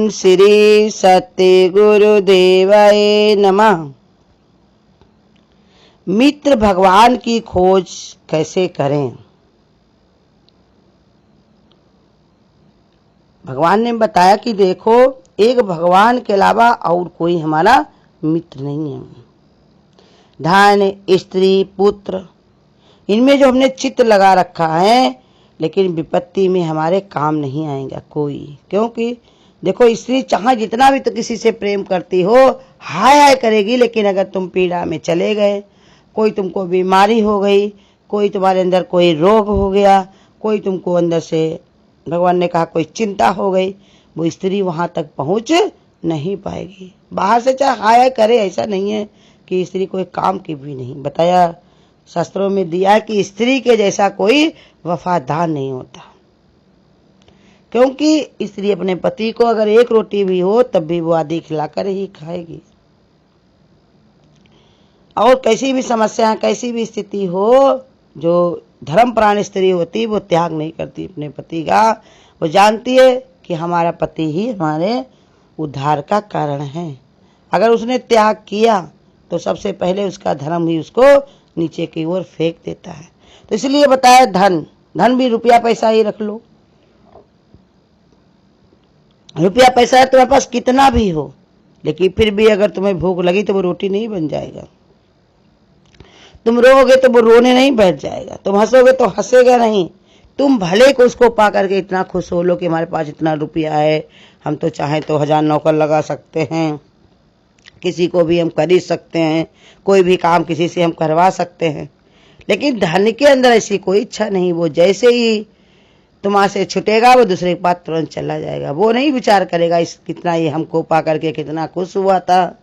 ओम श्री सत्य गुरुदेवाय नमः। मित्र भगवान की खोज कैसे करें? भगवान ने बताया कि देखो, एक भगवान के अलावा और कोई हमारा मित्र नहीं है। धन, स्त्री, पुत्र, इनमें जो हमने चित्त लगा रखा है, लेकिन विपत्ति में हमारे काम नहीं आएगा कोई। क्योंकि देखो, स्त्री चाहे जितना भी तो किसी से प्रेम करती हो, हाय हाय करेगी, लेकिन अगर तुम पीड़ा में चले गए, कोई तुमको बीमारी हो गई, कोई तुम्हारे अंदर कोई रोग हो गया, कोई तुमको अंदर से, भगवान ने कहा, कोई चिंता हो गई, वो स्त्री वहां तक पहुंच नहीं पाएगी। बाहर से चाहे हाय हाय करे, ऐसा नहीं है कि स्त्री कोई काम की भी नहीं। बताया शास्त्रों में दिया कि स्त्री के जैसा कोई वफादार नहीं होता। क्योंकि स्त्री अपने पति को अगर एक रोटी भी हो तब भी वो आधी खिलाकर ही खाएगी। और कैसी भी समस्या, कैसी भी स्थिति हो, जो धर्मपरायण स्त्री होती वो त्याग नहीं करती अपने पति का। वो जानती है कि हमारा पति ही हमारे उद्धार का कारण है। अगर उसने त्याग किया तो सबसे पहले उसका धर्म ही उसको नीचे की ओर फेंक देता है। तो इसलिए बताया, धन भी रुपया पैसा ही रख लो। रुपया पैसा तुम्हारे पास कितना भी हो, लेकिन फिर भी अगर तुम्हें भूख लगी तो वो रोटी नहीं बन जाएगा। तुम रोओगे तो वो रोने नहीं बैठ जाएगा। तुम हंसोगे तो हंसेगा नहीं। तुम भले को उसको पा करके इतना खुश हो लो कि हमारे पास इतना रुपया है, हम तो चाहें तो 1000 नौकर लगा सकते हैं, किसी को भी हम खरीद सकते हैं, कोई भी काम किसी से हम करवा सकते हैं। लेकिन धन के अंदर ऐसी कोई इच्छा नहीं। वो जैसे ही तुम्हारे से छुटेगा वो दूसरे के पास तुरंत चला जाएगा। वो नहीं विचार करेगा इस कितना ये हमको पा करके कितना खुश हुआ था,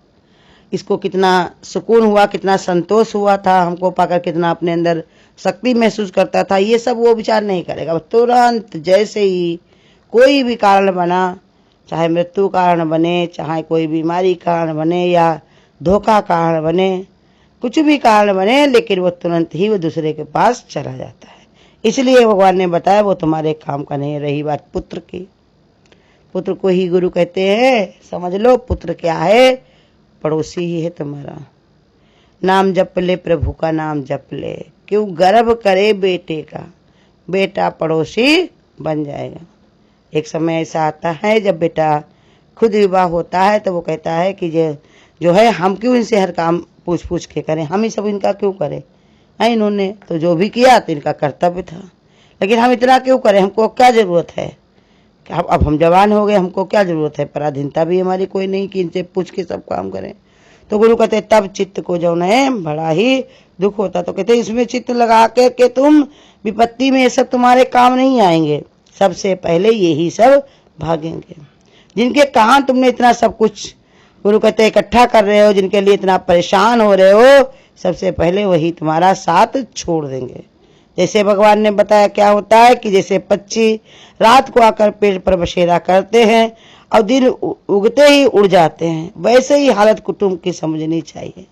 इसको कितना सुकून हुआ, कितना संतोष हुआ था, हमको पाकर कितना अपने अंदर शक्ति महसूस करता था, ये सब वो विचार नहीं करेगा। तुरंत जैसे ही कोई भी कारण बना, चाहे मृत्यु कारण बने, चाहे कोई बीमारी कारण बने या धोखा कारण बने, कुछ भी कारण बने, लेकिन वो तुरंत ही वो दूसरे के पास चला जाता है। इसलिए भगवान ने बताया वो तुम्हारे काम का नहीं। रही बात पुत्र की, पुत्र को ही गुरु कहते हैं। समझ लो, पुत्र क्या है? पड़ोसी ही है तुम्हारा। नाम जप ले, प्रभु का नाम जप ले। क्यों गर्व करे बेटे का, बेटा पड़ोसी बन जाएगा। एक समय ऐसा आता है जब बेटा खुद विवाह होता है तो वो कहता है कि जो है हम क्यों इनसे हर काम पूछ पूछ के करें, हम ही सब इनका क्यों करें। इन्होंने तो जो भी किया तो इनका कर्तव्य था, लेकिन हम इतना क्यों करें, हमको क्या जरूरत है। अब हम जवान हो गए, हमको क्या जरूरत है, पराधीनता भी हमारी कोई नहीं कि इनसे पूछ के सब काम करें। तो गुरु कहते तब चित्त को जो है बड़ा ही दुख होता। तो कहते इसमें चित्त लगा के तुम विपत्ति में ये सब तुम्हारे काम नहीं आएंगे। सबसे पहले यही सब भागेंगे। जिनके कहां तुमने इतना सब कुछ, गुरु कहते इकट्ठा कर रहे हो, जिनके लिए इतना परेशान हो रहे हो, सबसे पहले वही तुम्हारा साथ छोड़ देंगे। जैसे भगवान ने बताया क्या होता है कि जैसे पक्षी रात को आकर पेड़ पर बसेरा करते हैं और दिन उगते ही उड़ जाते हैं, वैसे ही हालत कुटुंब की समझनी चाहिए।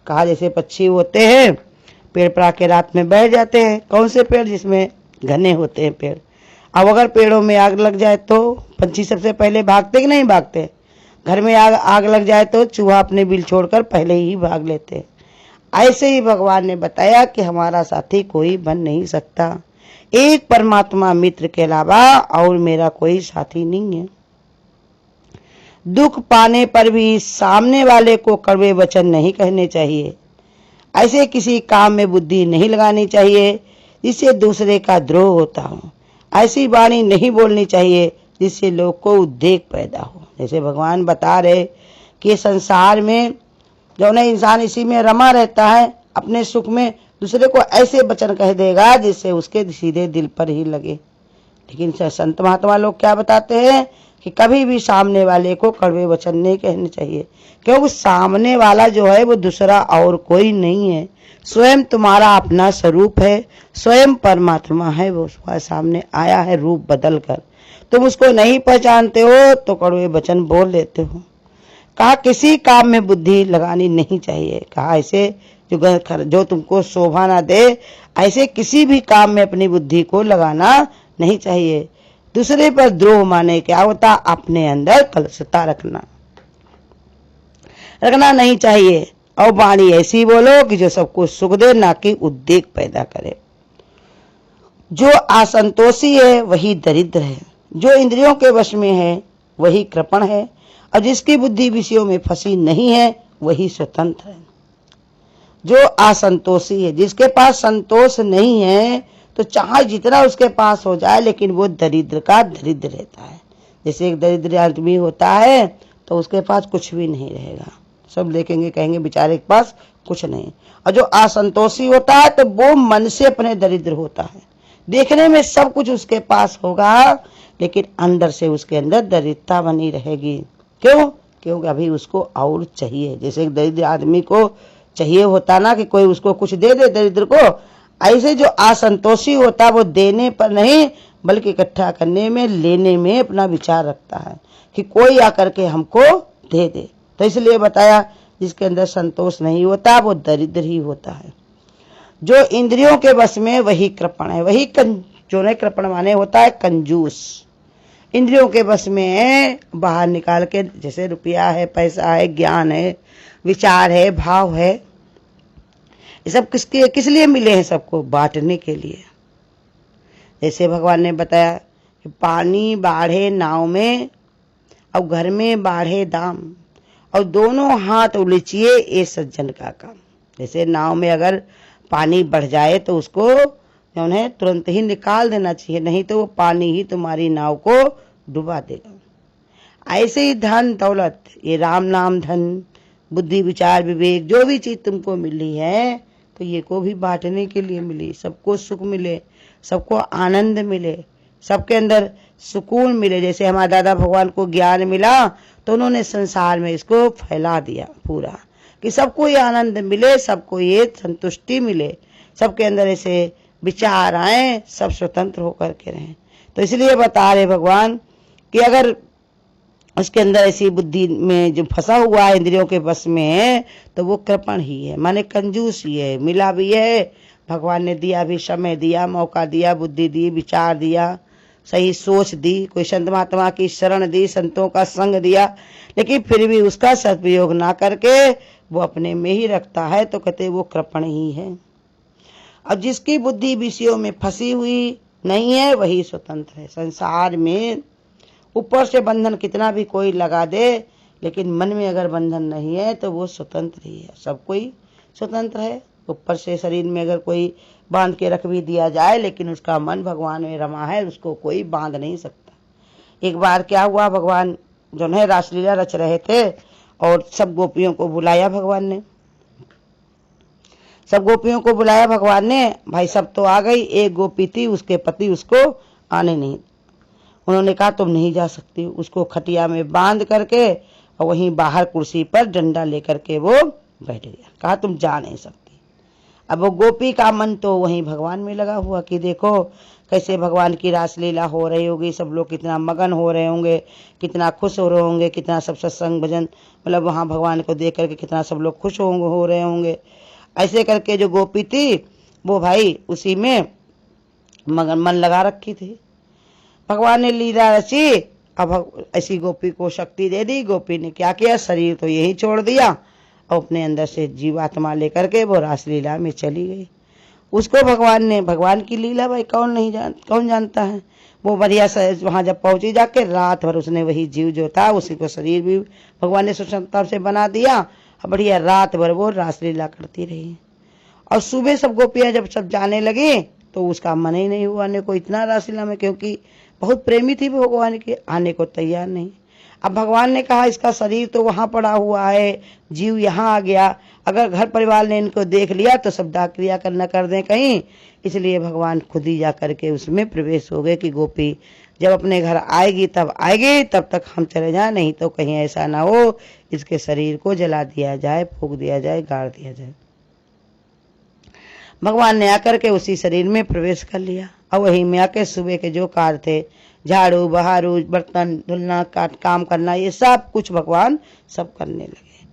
कहा जैसे पक्षी होते हैं, पेड़ पर आके रात में बैठ जाते हैं। कौन से पेड़? जिसमें घने होते हैं पेड़। अब अगर पेड़ों में आग लग जाए तो पंछी सबसे पहले भागते कि नहीं भागते? घर में आग लग जाए तो चूहा अपने बिल छोड़कर पहले ही भाग लेते हैं। ऐसे ही भगवान ने बताया कि हमारा साथी कोई बन नहीं सकता। एक परमात्मा मित्र के अलावा और मेरा कोई साथी नहीं है। दुख पाने पर भी सामने वाले को कड़वे वचन नहीं कहने चाहिए। ऐसे किसी काम में बुद्धि नहीं लगानी चाहिए जिससे दूसरे का द्रोह होता हो। ऐसी वाणी नहीं बोलनी चाहिए जिससे लोग को उद्वेग पैदा हो। जैसे भगवान बता रहे कि संसार में जो है इंसान इसी में रमा रहता है, अपने सुख में दूसरे को ऐसे वचन कह देगा जिससे उसके सीधे दिल पर ही लगे। लेकिन संत महात्मा लोग क्या बताते हैं कि कभी भी सामने वाले को कड़वे वचन नहीं कहने चाहिए, क्योंकि सामने वाला जो है वो दूसरा और कोई नहीं है, स्वयं तुम्हारा अपना स्वरूप है, स्वयं परमात्मा है। वो सामने आया है रूप बदल कर। तुम उसको नहीं पहचानते हो तो कड़वे वचन बोल देते हो। कहा किसी काम में बुद्धि लगानी नहीं चाहिए। कहा ऐसे जो तुमको शोभा ना दे, ऐसे किसी भी काम में अपनी बुद्धि को लगाना नहीं चाहिए। दूसरे पर द्रोह माने क्या होता, अपने अंदर कलुषता रखना नहीं चाहिए। और वाणी ऐसी बोलो कि जो सबको सुख दे, ना कि उद्वेग पैदा करे। जो असंतोषी है वही दरिद्र है, जो इंद्रियों के वश में है वही कृपण है, और जिसकी बुद्धि विषयों में फंसी नहीं है वही स्वतंत्र है। जो असंतोषी है, जिसके पास संतोष नहीं है, तो चाहे जितना उसके पास हो जाए लेकिन वो दरिद्र का दरिद्र रहता है। जैसे एक दरिद्र आदमी होता है तो उसके पास कुछ भी नहीं रहेगा, सब देखेंगे कहेंगे बेचारे के पास कुछ नहीं। और जो असंतोषी होता है तो वो मन से अपने दरिद्र होता है, देखने में सब कुछ उसके पास होगा लेकिन अंदर से उसके अंदर दरिद्रता बनी रहेगी। क्यों? क्योंकि अभी उसको और चाहिए। जैसे एक दरिद्र आदमी को चाहिए होता ना कि कोई उसको कुछ दे दे दरिद्र को, ऐसे जो असंतोषी होता है वो देने पर नहीं बल्कि इकट्ठा करने में, लेने में अपना विचार रखता है कि कोई आकर के हमको दे दे। तो इसलिए बताया जिसके अंदर संतोष नहीं होता वो दरिद्र ही होता है। जो इंद्रियों के वश में वही कृपण है, वही जो नहीं कृपण माने होता है कंजूस। इंद्रियों के वश में है, बाहर निकाल के, जैसे रुपया है, पैसा है, ज्ञान है, विचार है, भाव है, ये सब किस लिए मिले हैं? सबको बांटने के लिए। जैसे भगवान ने बताया कि पानी बाढ़े नाव में और घर में बाढ़े दाम, और दोनों हाथ उलझिए ये सज्जन का काम। जैसे नाव में अगर पानी बढ़ जाए तो उसको उन्हें तुरंत ही निकाल देना चाहिए, नहीं तो वो पानी ही तुम्हारी नाव को डुबा देगा। ऐसे ही धन दौलत, ये राम नाम धन, बुद्धि विचार विवेक, जो भी चीज तुमको मिली है तो ये को भी बांटने के लिए मिली। सबको सुख मिले, सबको आनंद मिले, सबके अंदर सुकून मिले। जैसे हमारे दादा भगवान को ज्ञान मिला तो उन्होंने संसार में इसको फैला दिया पूरा, कि सबको ये आनंद मिले, सबको ये संतुष्टि मिले, सबके अंदर ऐसे विचार आए, सब स्वतंत्र होकर के रहें। तो इसलिए बता रहे भगवान कि अगर उसके अंदर ऐसी बुद्धि में जो फंसा हुआ है, इंद्रियों के बस में है, तो वो कृपण ही है, माने कंजूस ही है। मिला भी है, भगवान ने दिया भी, समय दिया, मौका दिया, बुद्धि दी, विचार दिया, सही सोच दी, कोई संत महात्मा की शरण दी, संतों का संग दिया, लेकिन फिर भी उसका सदुपयोग ना करके वो अपने में ही रखता है, तो कहते वो कृपण ही है। अब जिसकी बुद्धि विषयों में फंसी हुई नहीं है वही स्वतंत्र है। संसार में ऊपर से बंधन कितना भी कोई लगा दे, लेकिन मन में अगर बंधन नहीं है तो वो स्वतंत्र ही है। सब कोई स्वतंत्र है। ऊपर से शरीर में अगर कोई बांध के रख भी दिया जाए, लेकिन उसका मन भगवान में रमा है, उसको कोई बांध नहीं सकता। एक बार क्या हुआ, भगवान जो है रासलीला रच रहे थे और सब गोपियों को बुलाया भगवान ने, सब गोपियों को बुलाया भगवान ने। भाई सब तो आ गई, एक गोपी थी, उसके पति उसको आने नहीं, उन्होंने कहा तुम नहीं जा सकती। उसको खटिया में बांध करके और वहीं बाहर कुर्सी पर डंडा लेकर के वो बैठ गया, कहा तुम जा नहीं सकती। अब वो गोपी का मन तो वहीं भगवान में लगा हुआ कि देखो कैसे भगवान की रासलीला हो रही होगी, सब लोग कितना मगन हो रहे होंगे, कितना खुश हो रहे होंगे, कितना सब सत्संग भजन, मतलब वहां भगवान को देख करके कितना सब लोग खुश हो रहे होंगे। ऐसे करके जो गोपी थी वो भाई उसी में मगन मन लगा रखी थी। भगवान ने लीला रची, अब ऐसी गोपी को शक्ति दे दी। गोपी ने क्या किया, शरीर तो यही छोड़ दिया और अपने अंदर से जीवात्मा लेकर के वो रासलीला में चली गई। उसको भगवान ने, भगवान की लीला भाई कौन जानता है। वो बढ़िया से वहां जब पहुंची, जाके रात भर उसने वही जीव जो था उसी को शरीर भी भगवान ने स्वतंत्रता से बना दिया और बढ़िया रात भर वो रासलीला करती रही। और सुबह सब गोपियां जब सब जाने लगी तो उसका मन ही नहीं हुआ आने को इतना रासलीला में, क्योंकि बहुत प्रेमी थी भगवान के, आने को तैयार नहीं। अब भगवान ने कहा इसका शरीर तो वहां पड़ा हुआ है, जीव यहाँ आ गया, अगर घर परिवार ने इनको देख लिया तो सब दाह क्रिया करना कर दें कहीं, इसलिए भगवान खुद ही जा करके उसमें प्रवेश हो गए कि गोपी जब अपने घर आएगी तब आएगी, तब तक हम चले जाए, नहीं तो कहीं ऐसा ना हो इसके शरीर को जला दिया जाए, फूंक दिया जाए, गाड़ दिया जाए। भगवान ने आकर के उसी शरीर में प्रवेश कर लिया और वहीं में आके सुबह के जो कार्य थे, झाड़ू बहारू, बर्तन धुलना, काम करना, ये सब कुछ भगवान सब करने लगे।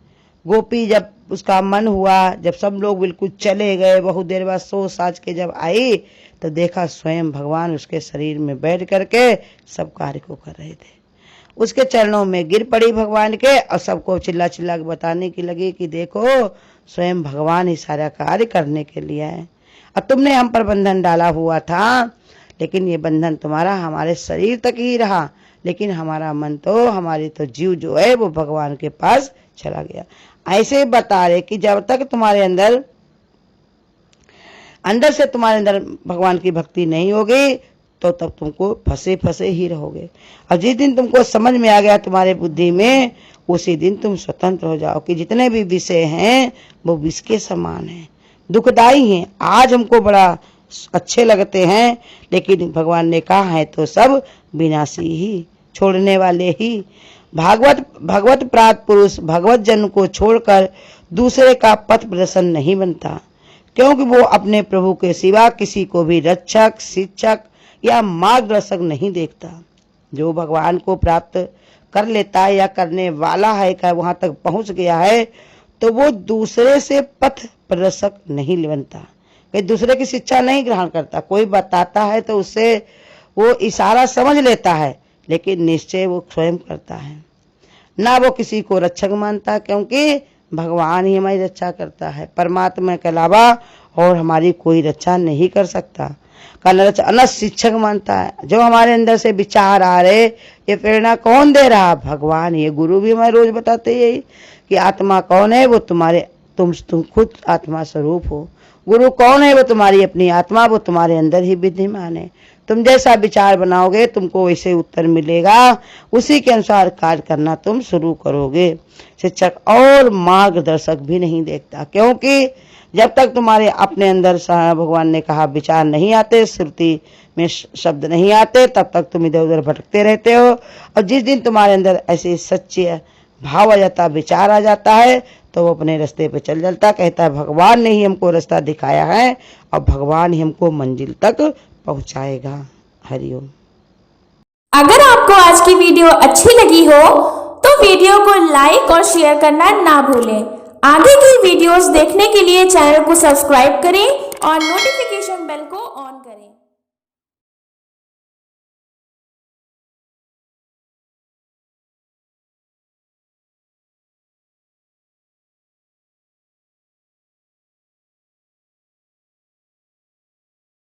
गोपी जब उसका मन हुआ, जब सब लोग बिल्कुल चले गए, बहुत देर बाद सोच साज के जब आई तो देखा स्वयं भगवान उसके शरीर में बैठ करके सब कार्य को कर रहे थे। उसके चरणों में गिर पड़ी भगवान के और सबको चिल्ला चिल्ला के बताने की लगी कि देखो स्वयं भगवान ही सारा कार्य करने के लिए है। अब तुमने हम पर बंधन डाला हुआ था, लेकिन ये बंधन तुम्हारा हमारे शरीर तक ही रहा, लेकिन हमारा मन तो, हमारी तो जीव जो है वो भगवान के पास चला गया। ऐसे बता रहे कि जब तक तुम्हारे अंदर से तुम्हारे अंदर भगवान की भक्ति नहीं होगी तो तब तुमको फंसे फंसे ही रहोगे। और जिस दिन तुमको समझ में आ गया तुम्हारे बुद्धि में, उसी दिन तुम स्वतंत्र हो जाओ कि जितने भी विषय हैं वो विष के समान हैं, दुखदाई हैं। आज हमको बड़ा अच्छे लगते हैं, लेकिन भगवान ने कहा है तो सब विनाशी ही, छोड़ने वाले ही। भगवत प्राप्त पुरुष भगवत जन को छोड़कर दूसरे का पथ प्रदर्शन नहीं बनता, क्योंकि वो अपने प्रभु के सिवा किसी को भी रक्षक, शिक्षक या मार्गदर्शक नहीं देखता। जो भगवान को प्राप्त कर लेता है या करने वाला है, का वहां तक पहुंच गया है, तो वो दूसरे से पथ प्रदर्शक नहीं बनता, कहीं दूसरे की शिक्षा नहीं ग्रहण करता। कोई बताता है तो उससे वो इशारा समझ लेता है, लेकिन निश्चय वो स्वयं करता है। ना वो किसी को रक्षक मानता, क्योंकि भगवान ही हमारी रक्षा करता है। परमात्मा के अलावा और हमारी कोई रक्षा नहीं कर सकता। अनंत शिक्षक मानता है। जो हमारे अंदर से विचार आ रहे, ये प्रेरणा कौन दे रहा? भगवान। ये गुरु भी हमें रोज बताते यही कि आत्मा कौन है? वो तुम खुद आत्मा स्वरूप हो। गुरु कौन है? वो तुम्हारी अपनी आत्मा, वो तुम्हारे अंदर ही विद्यमान है। तुम जैसा विचार बनाओगे तुमको वैसे उत्तर मिलेगा, उसी के अनुसार कार्य करना तुम शुरू करोगे। शिक्षक और मार्गदर्शक भी नहीं देखता, क्योंकि जब तक तुम्हारे अपने अंदर भगवान ने कहा विचार नहीं आते, श्रुति में शब्द नहीं आते, तब तक तुम इधर उधर भटकते रहते हो। और जिस दिन तुम्हारे अंदर ऐसे सच्चे भाव आ जाता, विचार आ जाता है, तो वो अपने रास्ते पे चल जाता, कहता है भगवान ने ही हमको रास्ता दिखाया है और भगवान ही हमको मंजिल तक पहुंचाएगा। हरिओम। अगर आपको आज की वीडियो अच्छी लगी हो तो वीडियो को लाइक और शेयर करना ना भूलें। आगे की वीडियोस देखने के लिए चैनल को सब्सक्राइब करें और नोटिफिकेशन बेल को ऑन